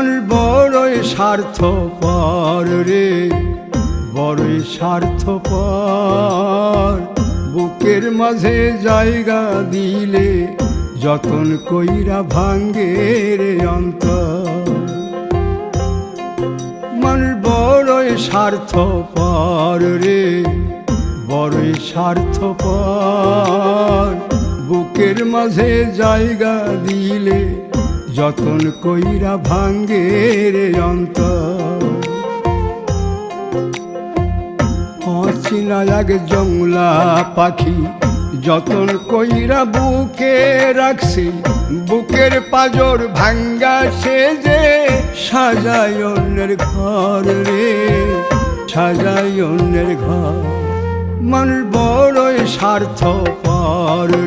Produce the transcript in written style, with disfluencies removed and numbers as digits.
মানুষ বড়ই স্বার্থপর রে, বড়ই স্বার্থপর। বুকের মাঝে জায়গা দিলে যতন কইরা ভাঙ্গে রে অন্তর। মানুষ বড়ই স্বার্থপর রে, বড়ই স্বার্থপর। বুকের মাঝে জায়গা দিলে যতন কইরা ভাঙ্গে রে অন্তর। অচিনা এক জংলা পাখি যতন কইরা বুকে রাখছি, বুকের পাজর ভাঙ্গা সে যে সাজায় অন্যের ঘর রে, সাজায় অন্যের ঘর। মানুষ বড়ই স্বার্থপর রে।